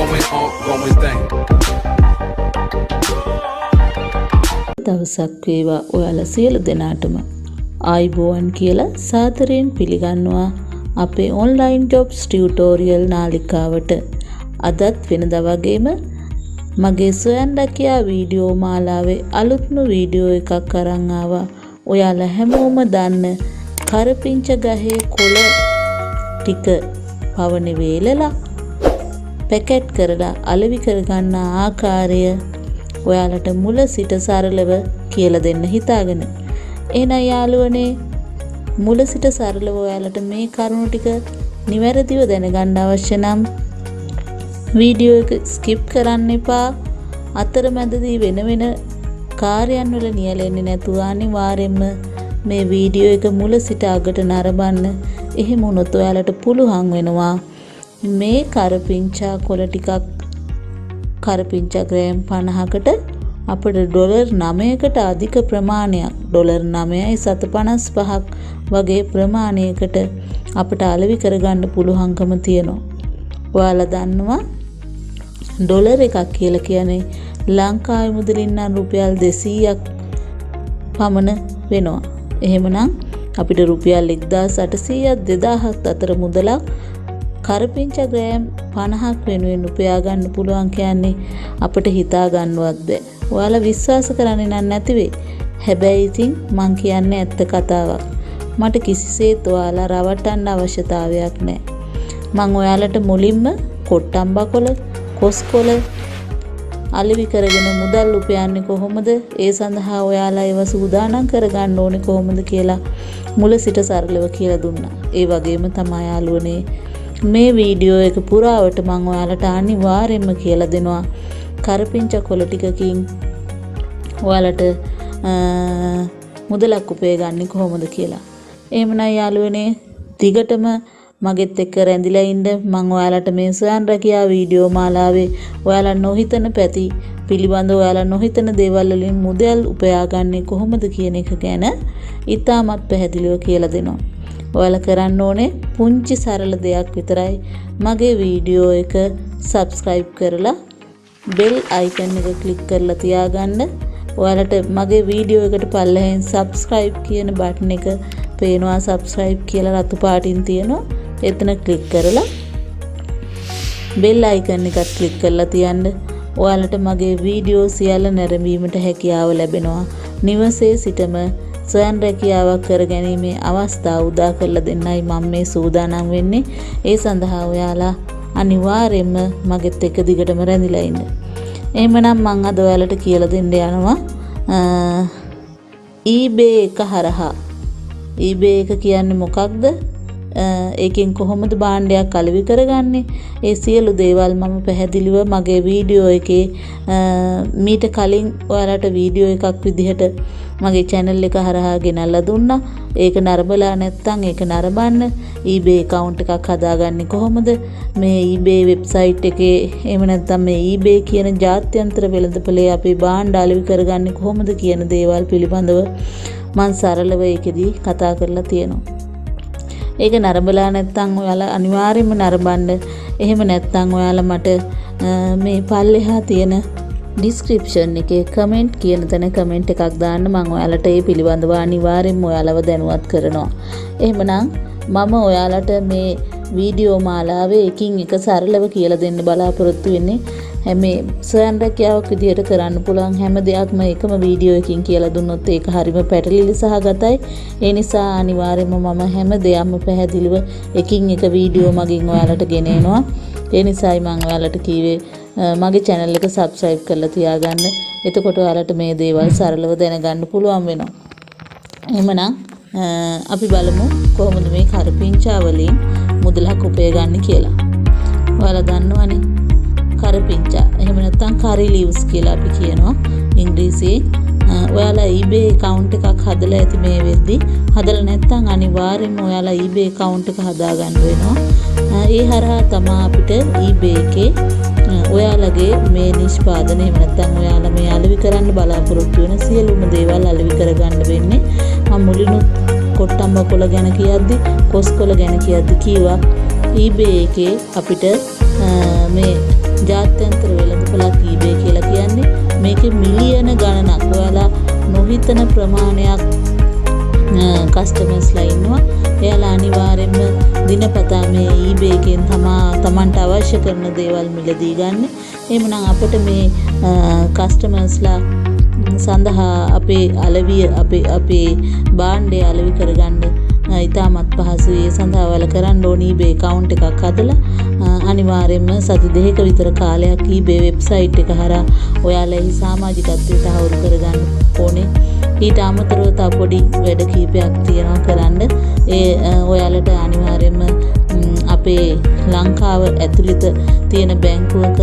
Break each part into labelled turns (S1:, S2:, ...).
S1: ongoing thing.
S2: දවසක් වේවා ඔයාලා සියලු දෙනාටම ආයිබෝවන් කියලා සාදරයෙන් පිළිගන්නවා අපේ ඔන්ලයින් ජොබ්ස් ටියුටෝරියල් නාලිකාවට. අදත් වෙනදා වගේම මගේ සොයන් රැකියා වීඩියෝ මාලාවේ අලුත්ම වීඩියෝ එකක් අරන් ආවා. ඔයාලා හැමෝම දන්න කරපිංච ගහේ කොළ ටික පවනේ වේලලා පැකට් කරලා අලෙවි කරගන්න ආකාරය ඔයාලට මුල සිට සරලව කියලා දෙන්න හිතාගෙන. එහෙනම් යාළුවනේ මුල සිට සරලව ඔයාලට මේ කරුණු ටික නිවැරදිව දැනගන්න අවශ්‍ය නම් වීඩියෝ එක ස්කිප් කරන්න එපා. අතරමැදදී වෙන වෙන කාර්යයන් වල නියැලෙන්නේ නැතුව අනිවාර්යයෙන්ම මේ වීඩියෝ එක මුල සිට අගට නරඹන්න. එහෙම වුණොත් ඔයාලට පුළුවන් වෙනවා මේ කරපිංචා කොළ ටිකක් කරපිංචා ග්‍රෑම් 50කට අපිට ඩොලර් 9කට අධික ප්‍රමාණයක් ඩොලර් 9.55ක් වගේ ප්‍රමාණයකට අපිට අලෙවි කරගන්න පුළුවන්කම තියෙනවා. ඔයාලා දන්නවා ඩොලර් එකක් කියලා කියන්නේ ලංකාවේ මුදලින් නම් රුපියල් 200ක් පමණ වෙනවා. එහෙමනම් අපිට රුපියල් 1800ක් 2000ක් අතර මුදලක් කරපිංචා ග්‍රෑම් 50ක් වෙනුවෙන් උපයා ගන්න පුළුවන් කියන්නේ අපිට හිතා ගන්නවත් බෑ. ඔයාලා විශ්වාස කරන්නේ නැති වෙයි. හැබැයි ඉතින් මං කියන්නේ ඇත්ත කතාවක්. මට කිසිසේත් ඔයාලා රවට්ටන්න අවශ්‍යතාවයක් නැහැ. මං ඔයාලට මුලින්ම කොට්ටම්බකොළ, කොස්කොළ අලෙවි කරගෙන මුදල් උපයන්නේ කොහොමද? ඒ සඳහා ඔයාලා ඒව සූදානම් කරගන්න ඕනේ කොහොමද කියලා මුල සිට සරලව කියලා දුන්නා. ඒ වගේම තමයි යාළුවනේ මේ වීඩියෝ එක පුරාවට මම ඔයාලට අනිවාර්යයෙන්ම කියලා දෙනවා කරපිංචා කොළ ටිකකින් ඔයාලට මුදලක් උපය ගන්න කොහොමද කියලා. එහෙමනම් යාළුවනේ දිගටම මගෙත් එක්ක රැඳිලා ඉන්න. මම ඔයාලට මේ සොයන් රැකියා වීඩියෝ මාලාවේ ඔයාලා නොහිතන පැති පිළිබඳව ඔයාලා නොහිතන දේවල් වලින් මුදල් උපයා ගන්න කොහොමද කියන එක ගැන ඉතාමත් පැහැදිලිව කියලා දෙනවා. ඔයාලා කරන්න ඕනේ පුංචි සරල දෙයක් විතරයි. මගේ වීඩියෝ එක subscribe කරලා bell icon එක click කරලා තියාගන්න. ඔයාලට මගේ වීඩියෝ එකට පල්ලෙහෙන් subscribe කියන බටන් එක පේනවා. subscribe කියලා රතු පාටින් තියෙනවා. එතන click කරලා bell icon එකත් click කරලා තියන්න. ඔයාලට මගේ වීඩියෝ සියල්ල නැරඹීමට හැකියාව ලැබෙනවා. නිවසේ සිටම සොයන් රැකියාවක් කරගැනීමේ අවස්ථාව උදා කරලා දෙන්නයි මම මේ සූදානම් වෙන්නේ. ඒ සඳහා ඔයාලා අනිවාර්යයෙන්ම මගෙත් එක්ක දිගටම රැඳිලා ඉන්න. එහෙමනම් මම අද ඔයාලට කියලා දෙන්න යනවා eBay එක හරහා. eBay එක කියන්නේ මොකක්ද? ඒකෙන් කොහොමද භාණ්ඩයක් අලෙවි කරගන්නේ? ඒ සියලු දේවල් මම පැහැදිලිව මගේ වීඩියෝ එකේ මීට කලින් ඔයාලට වීඩියෝ එකක් විදිහට මගේ channel එක හරහා ගෙනල්ලා දුන්නා. ඒක නරඹලා නැත්නම් ඒක නරඹන්න. eBay account එකක් හදාගන්නේ කොහොමද? මේ eBay website එකේ එහෙම නැත්නම් මේ eBay කියන ජාත්‍යන්තර වෙළඳපොලේ අපි භාණ්ඩ අලෙවි කරගන්නේ කොහොමද කියන දේවල් පිළිබඳව මම සරලව ඒකෙදී කතා කරලා තියෙනවා. ඒක නරඹලා නැත්නම් ඔයාලා අනිවාර්යයෙන්ම නරඹන්න. එහෙම නැත්නම් ඔයාලා මට මේ පල්ලෙහා තියෙන description එකේ comment කියන තැන comment එකක් දාන්න. මම ඔයාලට ඒ පිළිබඳව අනිවාර්යයෙන්ම ඔයාලව දැනුවත් කරනවා. එහෙමනම් මම ඔයාලට මේ වීඩියෝ මාලාවේ එකින් එක සරලව කියලා දෙන්න බලාපොරොත්තු වෙන්නේ. මේ සොයන් රැකියාවක් විදියට කරන්න පුළුවන් හැම දෙයක්ම එකම වීඩියෝ එකකින් කියලා දුන්නොත් ඒක හරිම පැටලිලි සහගතයි. ඒ නිසා අනිවාර්යයෙන්ම මම හැම දෙයක්ම පැහැදිලිව එකින් එක වීඩියෝ මගින් ඔයාලට ගෙන එනවා. ඒ නිසායි මම ඔයාලට කිව්වේ මගේ channel එක subscribe කරලා තියාගන්න. එතකොට ඔයාලට මේ දේවල් සරලව දැනගන්න පුළුවන් වෙනවා. එහෙමනම් අපි බලමු කොහොමද මේ කරපිංචා වලින් මුදලක් උපය ගන්න කියලා. ඔයාලා දන්නවනේ කරපිංචා. එහෙම නැත්නම් curry leaves කියලා අපි කියනවා ඉංග්‍රීසියෙන්. ඔයාලා eBay account එකක් හදලා ඇති මේ වෙද්දි. හදලා නැත්නම් අනිවාර්යයෙන්ම ඔයාලා eBay account එක හදාගන්න වෙනවා. ඒ හරහා තමයි අපිට eBay එකේ ඔයාලගේ මේ නිෂ්පාදනය එහෙම නැත්නම් ඔයාලා මේ අලෙවි කරන්න බලාපොරොත්තු වෙන සියලුම දේවල් අලෙවි කරගන්න වෙන්නේ. මම මුලිනුත් කොට්ටම්බකොළ ගැන කියද්දි, කොස්කොළ ගැන කියද්දි කීවා eBay එකේ අපිට මේ ජාත්‍යන්තර වෙළඳපොළක් eBay කියලා කියන්නේ. මේකේ මිලියන ගණනක් ඔයාලා නොහිතන ප්‍රමාණයක් කස්ටමර්ස්ලා ඉන්නවා. එයාලා අනිවාර්යයෙන්ම දිනපතා මේ eBay එකෙන් තමන්ට අවශ්‍ය කරන දේවල් මිලදී ගන්න. එහෙමනම් අපිට මේ කස්ටමර්ස්ලා සඳහා අපේ භාණ්ඩය අලෙවි කරගන්න ඉතාමත් පහසුයි. ඒ සඳහා ඔයාලා කරන්න ඕන eBay account එකක් හදලා අනිවාර්යයෙන්ම සති දෙකක විතර කාලයක් eBay වෙබ්සයිට් එක හරහා ඔයාලා එහි සමාජිකත්වයට තහවුරු කරගන්න ඕනේ. ඊට අමතරව තව පොඩි වැඩ කීපයක් තියෙනවා කරන්න. ඔයාලට අනිවාර්යයෙන්ම අපේ ලංකාව ඇතුළත තියෙන බැංකුවක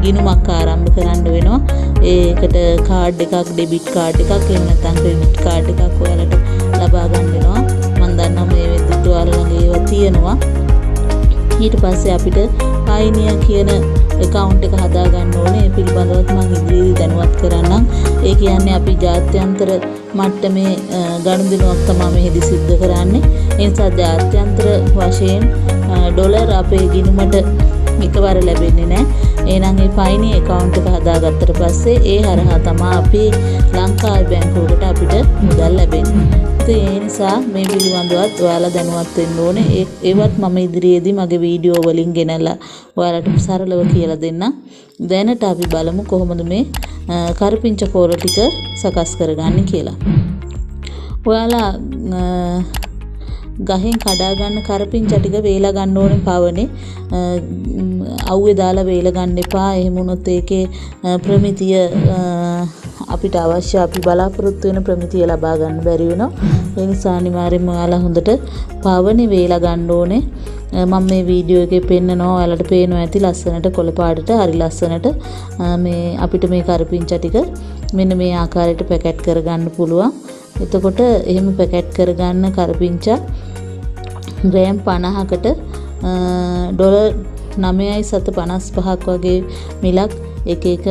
S2: ගිණුමක් ආරම්භ කරන්න වෙනවා. ඒකට කාඩ් එකක්, ඩෙබිට් කාඩ් එකක්, එහෙම නැත්නම් ක්‍රෙඩිට් කාඩ් එකක් ඔයාලට ලබා ගන්න වෙනවා. මම දන්නවා මේ වෙද්දිත් ඔයාලා ළඟ ඒවා තියෙනවා. ඊට පස්සේ අපිට පයිනියර් කියන account එක හදා ගන්න ඕනේ. ඒ පිළිබඳවත් මම ඉදිරියේදී දැනුවත් කරන්නම්. ඒ කියන්නේ අපි ජාත්‍යන්තර මට්ටමේ ගනුදෙනුවක් තමයි මෙහිදී සිද්ධ කරන්නේ. ඒ නිසා ජාත්‍යන්තර වශයෙන් ඩොලර් අපේ ගිණුමට එකවර ලැබෙන්නේ නැහැ. එහෙනම් මේ පයිනියර් account එක හදාගත්තට පස්සේ ඒ හරහා තමයි අපි ලංකාවේ බැංකුවකට අපිට මුදල් ලැබෙන්නේ. ඒ නිසා මේ පිළිබඳවත් ඔයාලා දැනුවත් වෙන්න ඕනේ. ඒවත් මම ඉදිරියේදී මගේ වීඩියෝ වලින් ගෙනල්ලා ඔයාලට සරලව කියලා දෙන්නම්. දැනට අපි බලමු කොහොමද මේ කරපිංච කෝල ටික සකස් කරගන්නේ කියලා. ඔයාලා ගහෙන් කඩා ගන්න කරපිංච ටික වේලා ගන්න ඕනේ පවනේ. අවුවේ දාලා වේලා ගන්න එපා. එහෙම වුණොත් ඒකේ ප්‍රමිතිය අපිට අවශ්‍ය අපි බලාපොරොත්තු වෙන ප්‍රමිතිය ලබා ගන්න බැරි වෙනවා. ඒ නිසා අනිවාර්යයෙන්ම ඔයාලා හොඳට පවනේ වේලා ගන්න ඕනේ. මම මේ වීඩියෝ එකේ පෙන්නනවා. ඔයාලට පේනවා ඇති ලස්සනට කොළ පාටට හරි ලස්සනට මේ අපිට මේ කරපිංච ටික මෙන්න මේ ආකාරයට පැකට් කරගන්න පුළුවන්. එතකොට එහෙම පැකට් කරගන්න කරපිංච ග්‍රෑම් 50කට ඩොලර් 9.55ක් වගේ මිලක් එක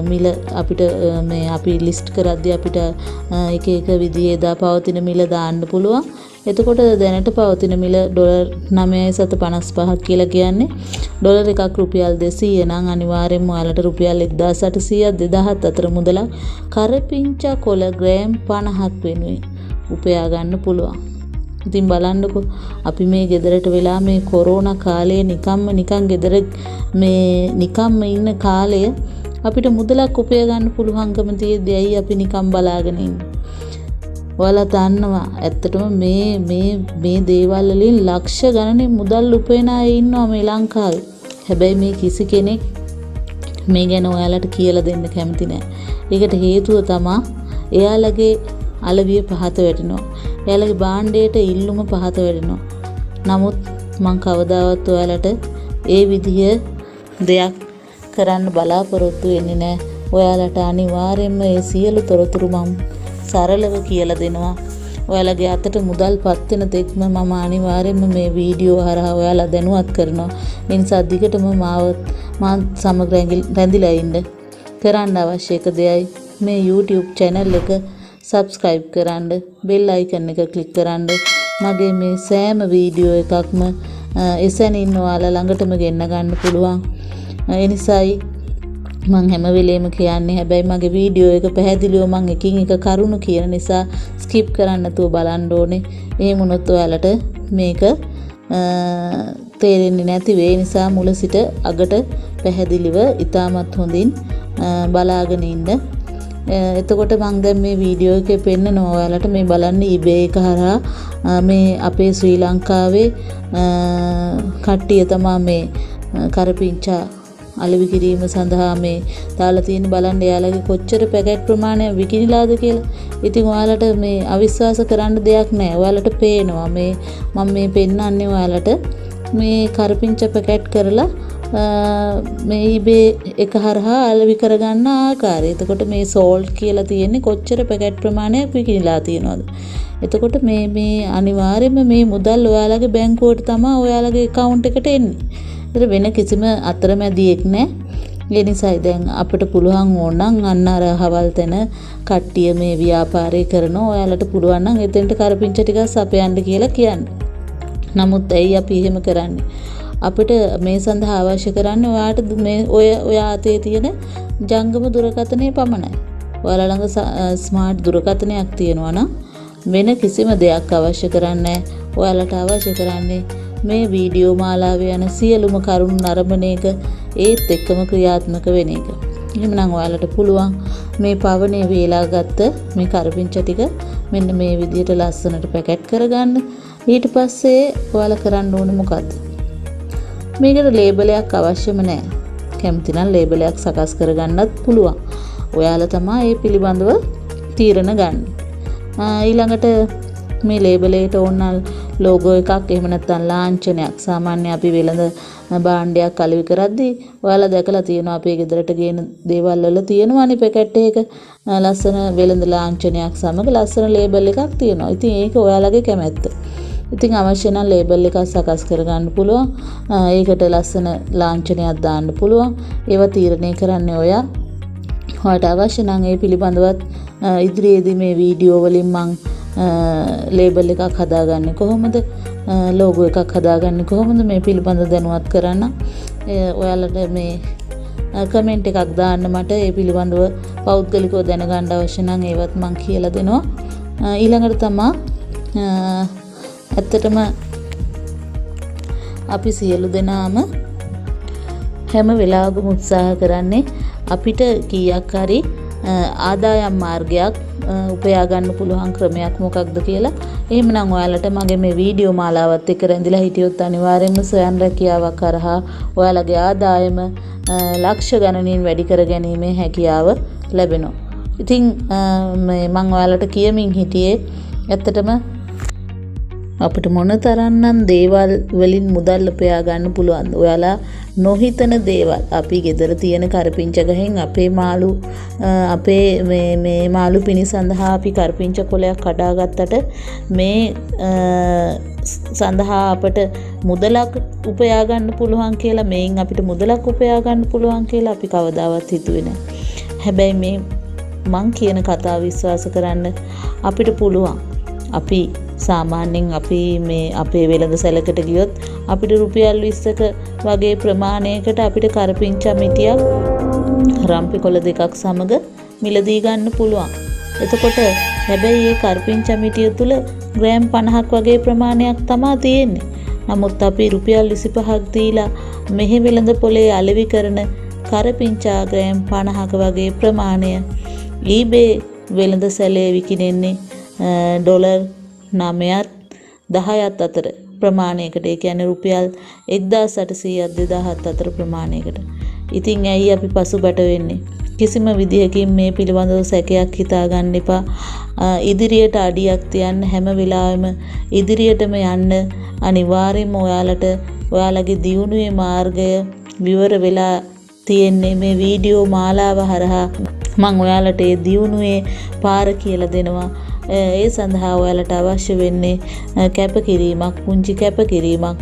S2: මිල අපිට මේ අපි ලිස්ට් කරද්දී අපිට එක විදිහේ දා පවතින මිල දාන්න පුළුවන්. එතකොට දැනට පවතින මිල ඩොලර් 9.55ක් කියලා කියන්නේ ඩොලර් එකක් රුපියල් 200 නම් අනිවාර්යයෙන්ම ඔයාලට රුපියල් 1800ක් 2000 අතර මුදලක් කරපිංච කොළ ග්‍රෑම් 50ක් වෙනුවෙන් උපයා ගන්න පුළුවන්. ඉතින් බලන්නකෝ අපි මේ ගෙදරට වෙලා මේ කොරෝනා කාලයේ නිකන් ගෙදර මේ නිකම්ම ඉන්න කාලය අපිට මුදලක් උපය ගන්න පුළුවන්කම තියෙද්දී ඇයි අපි නිකම් බලාගෙන ඉන්නේ? ඔයාලා දන්නවා ඇත්තටම මේ දේවල් වලින් ලක්ෂ ගණනේ මුදල් උපයන අය ඉන්නවා මේ ලංකාවේ. හැබැයි මේ කිසි කෙනෙක් මේ ගැන ඔයාලට කියලා දෙන්න කැමති නැහැ. ඒකට හේතුව තමයි එයාලගේ අලවිය පහත වැටෙනවා. එයාලගේ භාණ්ඩයට ඉල්ලුම පහත වැටෙනවා. නමුත් මං කවදාවත් ඔයාලට ඒ විදිය දෙයක් කරන්න බලාපොරොත්තු වෙන්නේ නැහැ. ඔයාලට අනිවාර්යයෙන්ම ඒ සියලු තොරතුරු මම සරලව කියලා දෙනවා. ඔයාලගේ අතට මුදල්පත් වෙන තෙක්ම මම අනිවාර්යයෙන්ම මේ වීඩියෝ හරහා ඔයාලා දැනුවත් කරනවා. ඒ නිසා දිගටම මා සමග රැඳිලා ඉන්න. කරන්න අවශ්‍ය එක දෙයයි මේ YouTube channel එක subscribe කරන්න, bell icon එක click කරන්න. මගේ මේ සෑම වීඩියෝ එකක්ම එසැනින් ඔයාලා ළඟටම ගෙන්න ගන්න පුළුවන්. ඒ නිසායි මම හැම වෙලේම කියන්නේ. හැබැයි මගේ වීඩියෝ එක පැහැදිලිව මම එකින් එක කරුණු කියන නිසා skip කරන්න නැතුව බලන්න ඕනේ. එහෙම වුණොත් ඔයාලට මේක තේරෙන්නේ නැති වෙයි. නිසා මුල සිට අගට පැහැදිලිව ඉතාමත් හොඳින් බලාගෙන ඉන්න. එතකොට මම දැන් මේ වීඩියෝ එකේ පෙන්නනවා ඔයාලට මේ බලන්න eBay එක හරහා මේ අපේ ශ්‍රී ලංකාවේ කට්ටිය තමයි මේ කරපිංචා අලෙවි කිරීම සඳහා මේ දාලා තියෙන බලන්න එයාලගේ කොච්චර පැකට් ප්‍රමාණයක් විකිණිලාද කියලා. ඉතින් ඔයාලට මේ අවිශ්වාස කරන්න දෙයක් නැහැ. ඔයාලට පේනවා මේ මම මේ පෙන්නන්නේ ඔයාලට මේ කරපිංච පැකට් කරලා මේ eBay එක හරහා අලෙවි කරගන්න ආකාරය. එතකොට මේ සෝල්ට් කියලා තියෙන්නේ කොච්චර පැකට් ප්‍රමාණයක් විකිණිලා තියෙනවද. එතකොට මේ අනිවාර්යයෙන්ම මේ මුදල් ඔයාලගේ බැංකුවට තමයි ඔයාලගේ account එකට එන්නේ. ඒතර වෙන කිසිම අතරමැදියෙක් නැහැ. ඒ නිසායි දැන් අපිට පුළුවන් ඕනනම් අන්න අර හවල් තැන කට්ටිය මේ ව්‍යාපාරය කරනවා. ඔයාලට පුළුවන් නම් එතෙන්ට කරපිංච ටිකක් සපයන්න කියලා කියන්නේ. නමුත් ඇයි අපි එහෙම කරන්නේ? අපිට මේ සඳහා අවශ්‍ය කරන්නේ ඔයාට මේ ඔය අතේ තියෙන ජංගම දුරකථනය පමණයි. ඔයාලා ළඟ ස්මාර්ට් දුරකථනයක් තියෙනවා නම් වෙන කිසිම දෙයක් අවශ්‍ය කරන්නේ නැහැ. ඔයාලට අවශ්‍ය කරන්නේ මේ වීඩියෝ මාලාවේ යන සියලුම කරුණු නරඹන එක ඒත් එක්කම ක්‍රියාත්මක වෙන එක. එහෙනම් ඔයාලට පුළුවන් මේ පවනේ වේලා ගත්ත මේ කරපිංච ටික මෙන්න මේ විදිහට ලස්සනට පැකට් කරගන්න. ඊට පස්සේ ඔයාලා කරන්න ඕනේ මොකද්ද? මේකට ලේබලයක් අවශ්‍යම නැහැ. කැමති නම් ලේබලයක් සකස් කරගන්නත් පුළුවන්. ඔයාලා තමයි මේ පිළිබඳව තීරණ ගන්න. ඊළඟට මේ ලේබලයට ඕන ලෝගෝ එකක් එහෙම නැත්නම් ලාංඡනයක් සාමාන්‍ය අපි වෙළඳ භාණ්ඩයක් අලෙවි කරද්දී ඔයාලා දැකලා තියෙනවා අපේ ගෙදරට ගේන දේවල් වල තියෙනවානේ පැකට් එකක ලස්සන වෙළඳ ලාංඡනයක් සමග ලස්සන ලේබල් එකක් තියෙනවා. ඉතින් ඒක ඔයාලගේ කැමැත්ත. ඉතින් අවශ්‍ය නම් ලේබල් එකක් සකස් කරගන්න පුළුවන්. ඒකට ලස්සන ලාංඡනයක් දාන්න පුළුවන්. ඒවා තීරණය කරන්නේ ඔයා. ඔයාට අවශ්‍ය නම් ඒ පිළිබඳවත් ඉදිරියේදී මේ වීඩියෝ වලින් මම ලේබල් එකක් හදාගන්නේ කොහොමද? ලෝගෝ එකක් හදාගන්නේ කොහොමද? මේ පිළිබඳව දැනුවත් කරන්න. ඔයාලට මේ කමෙන්ට් එකක් දාන්න මට ඒ පිළිබඳව පෞද්ගලිකව දැනගන්න අවශ්‍ය නම් ඒවත් මම කියලා දෙනවා. ඊළඟට තමයි ඇත්තටම අපි සියලු දෙනාම හැම වෙලාවකම උත්සාහ කරන්නේ අපිට කීයක් හරි ආදායම් මාර්ගයක් උපයා ගන්න පුළුවන් ක්‍රමයක් මොකක්ද කියලා. එහෙමනම් ඔයාලට මගේ මේ වීඩියෝ මාලාවත් එක්ක රැඳිලා හිටියොත් අනිවාර්යෙන්ම ස්වයං රැකියාවක් කරහා ඔයාලගේ ආදායම ලක්ෂ ගණනින් වැඩි කර ගැනීමේ හැකියාව ලැබෙනවා. ඉතින් මම ඔයාලට කියමින් හිටියේ ඇත්තටම අපිට මොනතරම්නම් දේවල් වලින් මුදල් උපයා ගන්න පුළුවන්ද? ඔයාලා නොහිතන දේවල් අපි ගෙදර තියෙන කරපිංච ගහෙන් අපේ මාළු අපේ මේ මාළු පිණි සඳහා අපි කරපිංච කොලයක් කඩාගත්තට මේ සඳහා අපට මුදලක් උපයා ගන්න පුළුවන් කියලා මේන් අපිට මුදලක් උපයා ගන්න පුළුවන් කියලා අපි කවදාවත් හිතුවේ නැහැ. හැබැයි මේ මං කියන කතාව විශ්වාස කරන්න අපිට පුළුවන්. අපි සාමාන්‍යයෙන් අපි මේ අපේ වෙළඳ සැලකට ගියොත් අපිට රුපියල් 20ක වගේ ප්‍රමාණයකට අපිට කරපිංචා මිටියක් රම්පි කොළ දෙකක් සමග මිලදී ගන්න පුළුවන්. එතකොට හැබැයි මේ කරපිංචා මිටිය තුල ග්‍රෑම් 50ක් වගේ ප්‍රමාණයක් තමයි තියෙන්නේ. නමුත් අපි රුපියල් 25ක් දීලා මෙහි වෙළඳ පොලේ අලෙවි කරන කරපිංචා ග්‍රෑම් 50ක වගේ ප්‍රමාණය eBay වෙළඳ සැලේ විකිනෙන්නේ ඩොලර් 9ත් 10ත් අතර ප්‍රමාණයකට. ඒ කියන්නේ රුපියල් 1800ත් 2000ත් අතර ප්‍රමාණයකට. ඉතින් ඇයි අපි පසුබට වෙන්නේ? කිසිම විදිහකින් මේ පිළිබඳව සැකයක් හිතා ගන්න එපා. ඉදිරියට අඩියක් තියන්න හැම වෙලාවෙම ඉදිරියටම යන්න අනිවාර්යයෙන්ම ඔයාලට ඔයාලගේ දියුණුවේ මාර්ගය විවර වෙලා තියෙන්නේ මේ වීඩියෝ මාලාව හරහා. මම ඔයාලට ඒ දියුණුවේ පාර කියලා දෙනවා. ඒ සඳහා ඔයාලට අවශ්‍ය වෙන්නේ කැපකිරීමක්, පුංචි කැපකිරීමක්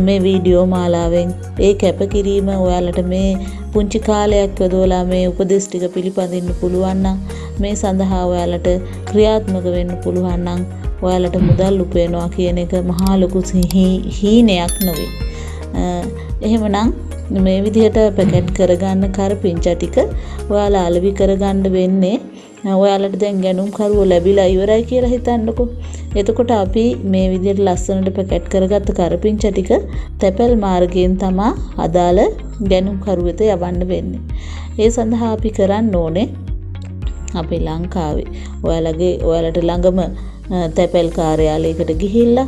S2: මේ වීඩියෝ මාලාවෙන්. ඒ කැපකිරීම ඔයාලට මේ පුංචි කාලයක් යොදවලා මේ උපදෙස් ටික පිළිපදින්න පුළුවන් නම් මේ සඳහා ඔයාලට ක්‍රියාත්මක වෙන්න පුළුවන් නම් ඔයාලට මුදල් උපයනවා කියන එක මහා ලොකු හීනයක් නෙවෙයි. එහෙමනම් මේ විදිහට පැකට් කරගන්න කරපිංචා ටික ඔයාලා අලෙවි කරගන්න වෙන්නේ ඔයාලට දැන් ගැනුම් කරුවෝ ලැබිලා ඉවරයි කියලා හිතන්නකෝ. එතකොට අපි මේ විදිහට ලස්සනට පැකට් කරගත්ත කරපිංචා ටික තැපැල් මාර්ගයෙන් තමයි අදාළ ගැනුම් කරුවෙත යවන්න වෙන්නේ. ඒ සඳහා අපි කරන්න ඕනේ අපේ ලංකාවේ ඔයාලට ළඟම තැපැල් කාර්යාලයකට ගිහිල්ලා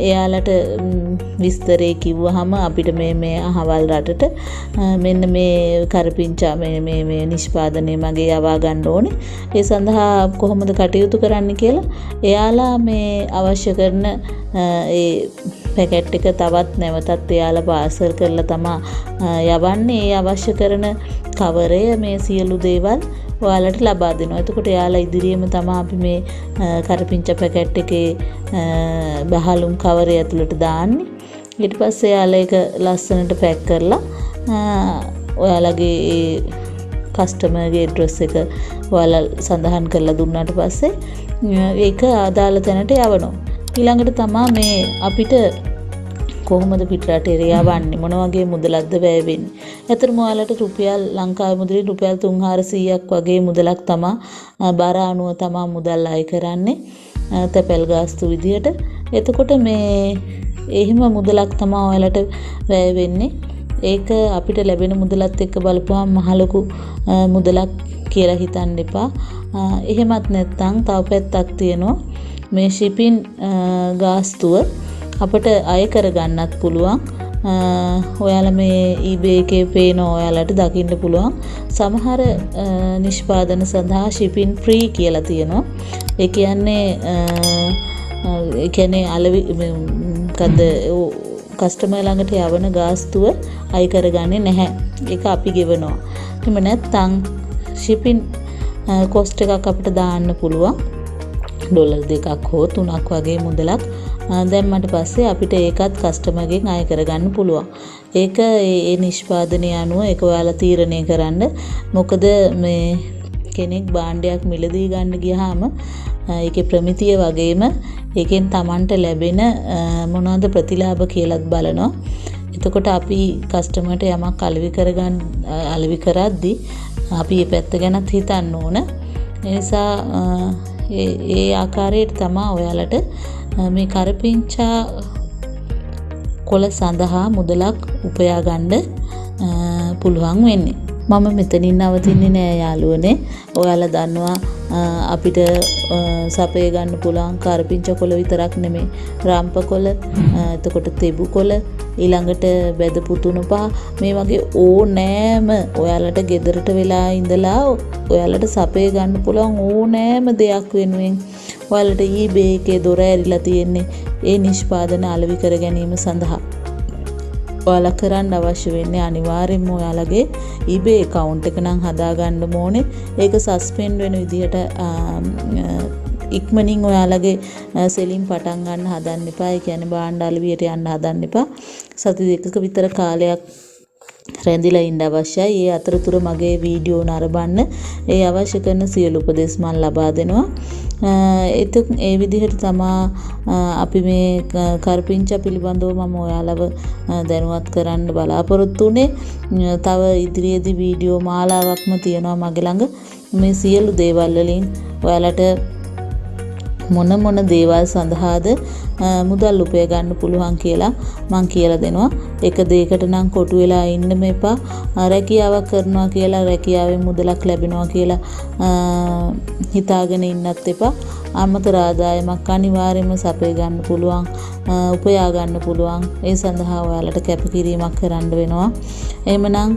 S2: එයාලට විස්තරේ කිව්වහම අපිට මේ අහවල් රටට මෙන්න මේ කරපිංචා මේ නිෂ්පාදනය මගේ යවා ගන්න ඕනේ. ඒ සඳහා කොහොමද කටයුතු කරන්න කියලා එයාලා මේ අවශ්‍ය කරන ඒ පැකට් එක තවත් නැවතත් එයාලා පාර්සල් කරලා තමයි යවන්නේ. ඒ අවශ්‍ය කරන කවරය මේ සියලු දේවල් ඔයාලට ලබා දෙනවා. එතකොට එයාලා ඉදිරියේම තමයි අපි මේ කරපිංචා පැකට් එකේ බහලුම් කවරය ඇතුළට දාන්නේ. ඊට පස්සේ එයාලා ඒක ලස්සනට පැක් කරලා ඔයාලගේ කස්ටමර්ගේ ඇඩ්‍රස් එක ඔයාලා සඳහන් කරලා දුන්නාට පස්සේ ඒක අදාළ තැනට යවනවා. ඊළඟට තමයි මේ අපිට කොහොමද පිටරටේ යවන්නේ මොන වගේ මුදලක්ද වැය වෙන්නේ. ඇත්තටම ඔයාලට රුපියල් ලංකාවේ මුදලින් රුපියල් 300-400ක් වගේ මුදලක් තමයි බර අනුව තමයි මුදල් අය කරන්නේ තැපැල් ගාස්තු විදියට. එතකොට මේ එහෙම මුදලක් තමයි ඔයාලට වැය වෙන්නේ. ඒක අපිට ලැබෙන මුදලත් එක්ක බලපුවම මහ ලොකු මුදලක් කියලා හිතන්න එපා. එහෙමත් නැත්නම් තව පැත්තක් තියෙනවා. මේ shipping ගාස්තුව අපිට අය කරගන්නත් පුළුවන්. ඔයාලා මේ eBay එකේ පේන ඔයාලට දකින්න පුළුවන්. සමහර නිෂ්පාදන සඳහා shipping free කියලා තියෙනවා. ඒ කියන්නේ අලෙවි මොකද කස්ටමර් ළඟට යවන ගාස්තුව අය කරගන්නේ නැහැ. ඒක අපි ගෙවනවා. එහෙම නැත්නම් shipping cost එකක් අපිට දාන්න පුළුවන්. ඩොලර් 2ක් හෝ 3ක් වගේ මුදලක් දැම්මට පස්සේ අපිට ඒකත් කස්ටමර්ගෙන් අය කරගන්න පුළුවන්. ඒක ඒ නිෂ්පාදනය අනුව ඒක ඔයාලා තීරණය කරන්න. මොකද මේ කෙනෙක් භාණ්ඩයක් මිලදී ගන්න ගියාම ඒකේ ප්‍රමිතිය වගේම ඒකෙන් Tamanට ලැබෙන මොනවද ප්‍රතිලාභ කියලාත් බලනවා. එතකොට අපි කස්ටමර්ට යමක් අලෙවි කරද්දී අපි මේ පැත්ත ගැනත් හිතන්න ඕන. ඒ නිසා ඒ ආකාරයට තමයි ඔයාලට මේ කරපිංචා කොළ සඳහා මුදලක් උපයා ගන්න පුළුවන් වෙන්නේ. මම මෙතනින් නවතින්නේ නෑ යාළුවනේ. ඔයාලා දන්නවා අපිට සපේ ගන්න පුළුවන් කරපිංචා කොළ විතරක් නෙමෙයි. රාම්ප කොළ, එතකොට තෙබු කොළ, ඊළඟට බෙද පුතුණු පහ මේ වගේ ඕනෑම ඔයාලට ගෙදරට වෙලා ඉඳලා ඔයාලට සපේ ගන්න පුළුවන් ඕනෑම දෙයක් වෙනුවෙන් ඔයාලට eBay එකේ දොර ඇරිලා තියෙන්නේ ඒ නිෂ්පාදන අලෙවි කර ගැනීම සඳහා. ඔයාලා කරන්න අවශ්‍ය වෙන්නේ අනිවාර්යයෙන්ම ඔයාලගේ eBay account එක නම් හදා ගන්න ඕනේ. ඒක සස්පෙන්ඩ් වෙන විදිහට ඉක්මනින් ඔයාලගේ සෙලින් පටන් ගන්න හදන්න එපා. ඒ කියන්නේ භාණ්ඩ අලෙවියට යන්න හදන්න එපා. සති දෙකක විතර කාලයක් රැඳිලා ඉන්න අවශ්‍යයි. ඒ අතරතුර මගේ වීඩියෝ නරඹන්න. ඒ අවශ්‍ය කරන සියලු උපදෙස් මම ලබා දෙනවා. ඒ විදිහට තමයි අපි මේ කරපිංචා පිළිබඳව මම ඔයාලව දැනුවත් කරන්න බලාපොරොත්තු වෙන්නේ. තව ඉදිරියේදී වීඩියෝ මාලාවක්ම තියෙනවා මගේ ළඟ. මේ සියලු දේවල් වලින් ඔයාලට මොන දේවල් සඳහාද මුදල් උපය ගන්න පුළුවන් කියලා මම කියලා දෙනවා. එක දෙයකට නම් කොටු වෙලා ඉන්න මේපා. රැකියාවක් කරනවා කියලා රැකියාවෙන් මුදලක් ලැබෙනවා කියලා හිතාගෙන ඉන්නත් එපා. අමතර ආදායමක් අනිවාර්යයෙන්ම සපේ ගන්න පුළුවන්, උපයා ගන්න පුළුවන්. ඒ සඳහා ඔයාලට කැපකිරීමක් කරන්න වෙනවා. එහෙමනම්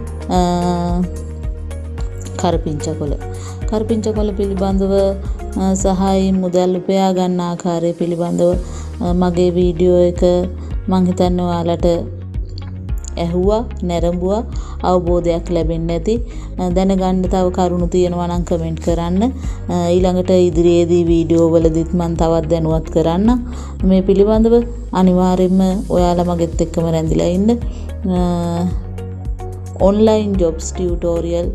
S2: කරපිංචා කොළ පිළිබඳව සහාය මුදල් උපයා ගන්න ආකාරය පිළිබඳව මගේ වීඩියෝ එක මං හිතන්නේ ඔයාලට ඇහුවා නැරඹුවා අවබෝධයක් ලැබෙන්න ඇති. දැනගන්න තව කරුණු තියෙනවා නම් කමෙන්ට් කරන්න. ඊළඟට ඉදිරියේදී වීඩියෝ වලදීත් මම තවත් දැනුවත් කරන්න. මේ පිළිබඳව අනිවාර්යයෙන්ම ඔයාලා මගෙත් එක්කම රැඳිලා ඉන්න. online jobs tutorial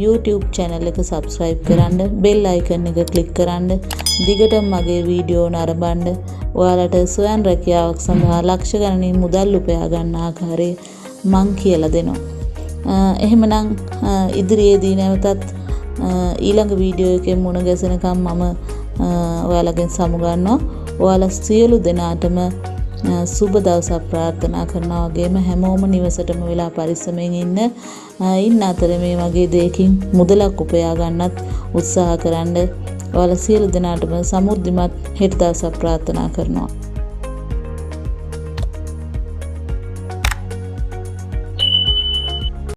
S2: YouTube channel එක subscribe කරන්න, bell icon එක click කරන්න. දිගටම මගේ වීඩියෝ නරඹන්න. ඔයාලට ස්වයං රැකියාවක් සඳහා ලක්ෂ ගණනින් මුදල් උපයා ගන්න ආකාරය මං කියලා දෙනවා. එහෙමනම් ඉදිරියේදී නැවතත් ඊළඟ වීඩියෝ එකෙන් මුණ ගැසෙනකම් මම ඔයාලගෙන් සමු ගන්නවා. ඔයාලා සියලු දෙනාටම සුබ දවසක් ප්‍රාර්ථනා කරනවා. වගේම හැමෝම නිවසටම වෙලා පරිස්සමෙන් ඉන්න අතරේ මේ වගේ දෙයකින් මුදලක් උපයා ගන්නත් උත්සාහ කරන්න. ඔයාලා සියලු දෙනාටම සමෘද්ධිමත් හෙට දවසක් ප්‍රාර්ථනා කරනවා.